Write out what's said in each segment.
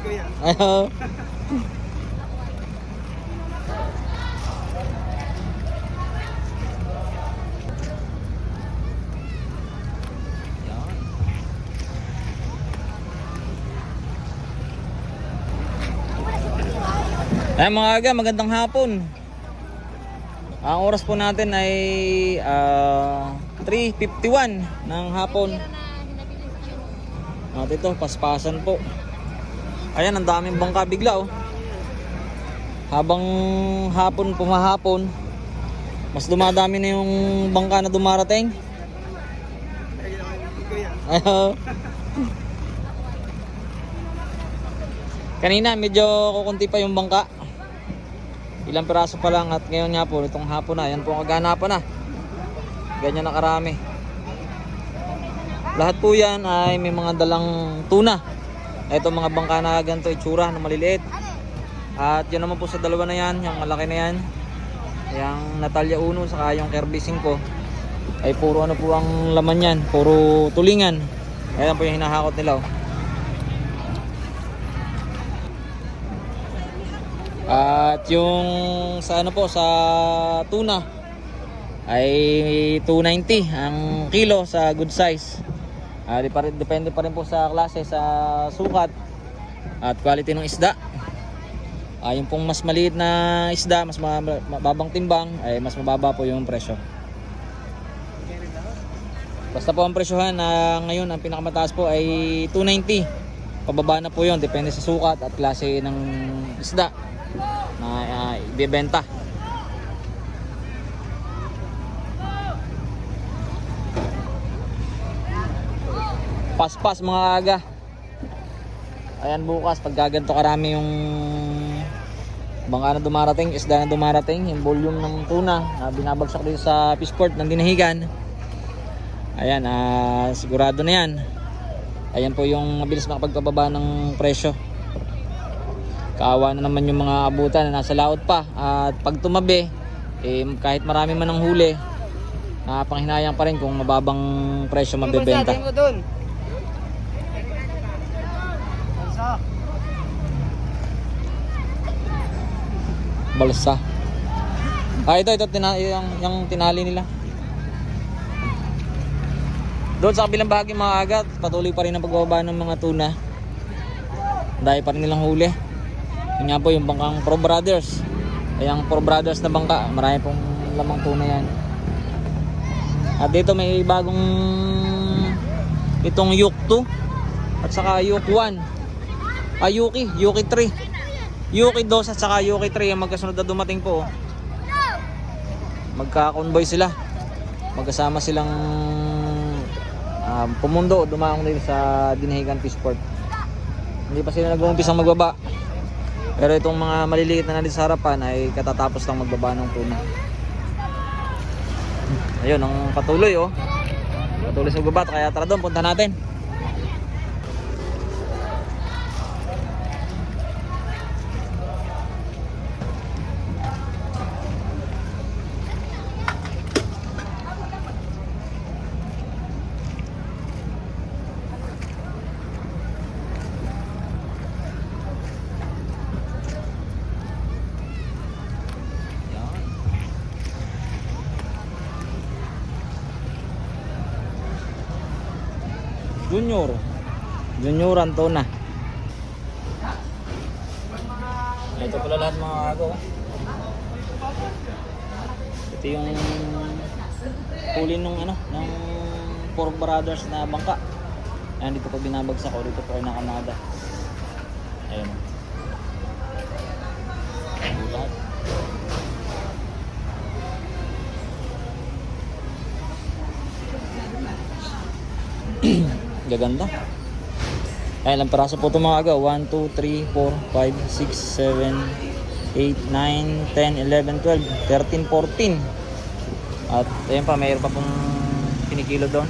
Ayaw. Ay mga aga, magandang hapon. Ang oras po natin ay 3:51 ng hapon. At ito, paspasan po. Ayan, ang daming bangka bigla oh. Habang hapon pumahapon, mas dumadami na yung bangka na dumarating. Ayaw. Kanina medyo kukunti pa yung bangka. Ilang piraso pa lang at ngayon nga po, itong hapon na, yan po ang kaganapan na. Ganyan na karami. Lahat po yan ay may mga dalang tuna. Ito mga bangka na ganito, itsura na maliliit. At yun naman po sa dalawa na yan, yung malaki na yan. Yung Natalia 1 saka yung Kirby 5 ay puro ano po ang laman yan, puro tulingan. Ayan po yung hinahakot nila oh. At yung sa ano po sa tuna ay 290 ang kilo sa good size. Depende pa rin po sa klase, sa sukat at quality ng isda. Yung pong mas maliit na isda, mas mababang timbang ay mas mababa po yung presyo. Basta po ang presyohan ngayon ang pinakamataas po ay 290. Pababa na po yun, depende sa sukat at klase ng isda na ibebenta. Paspas mga aga. Ayan bukas pag gaganto karami yung bangka na dumarating, isda na dumarating, yung volume ng tuna na binabagsak dito sa fishport ng Dinahican. Ayan, sigurado na yan. Ayan po yung mabilis makapagpababa ng presyo. Kaawa na naman yung mga abutan na nasa laot pa. At pag tumabi, kahit marami man ang huli, panghinayang pa rin kung mababang presyo mabebenta. Balsa. Ito yung tinali nila. Doon sa kabilang bahagi mga agat, patuloy pa rin ang pagbababa ng mga tuna. Dahil pa rin nilang huli. Yun nga po yung bangkang Pro Brothers. Yung Pro Brothers na bangka, marami pong lamang tuna yan. At dito may bagong itong Yuk 2 at saka Yuk 1. Yuki 3. Yuki 2 at saka Yuki 3 ang magkasunod na dumating po. Magka-convoy sila. Magkasama silang pumundo, dumaong din sa Dinahican Fishport. Hindi pa sila nag-uumpisang magbaba. Pero itong mga maliliit na nandito sa harapan ay katatapos lang magbaba ng tuna. Ayun, ang patuloy oh. Patuloy sa magbaba, kaya tara doon, punta natin. Junior Antona. Ito pala lahat mga ako. Ito yung huli nung ng Four Brothers na bangka. Ayan, dito po binabagsak o dito po ay nakamada. Ayan. Lahat. Gaganda. Ay, ilang peraso po ito mga aga? 1, 2, 3, 4, 5, 6, 7, 8, 9, 10, 11, 12, 13, 14. At ayun pa, mayroon pa pong kinikilo doon.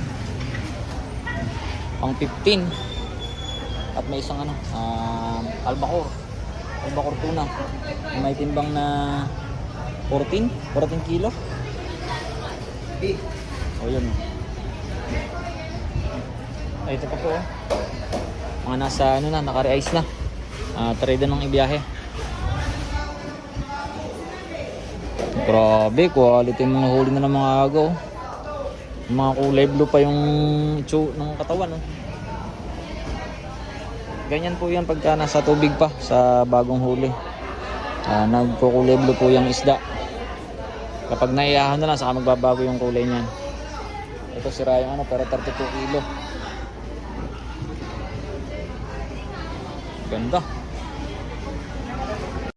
Pang 15. At may isang albacore tuna. May timbang na 14 kilo. O yun. Ay, ito pa po. Mga nasa naka-re-ice na. Try din ng ibiyahe. Grabe, quality mga huli na ng mga agaw. Mga kulay blue pa yung ng katawan. Oh. Ganyan po yan pagka nasa tubig pa sa bagong huli. Nagkukulay blue po yung isda. Kapag naiyahan na lang, saka magbabago yung kulay niyan. Ito sira yung pero 32 kilo. Ganda.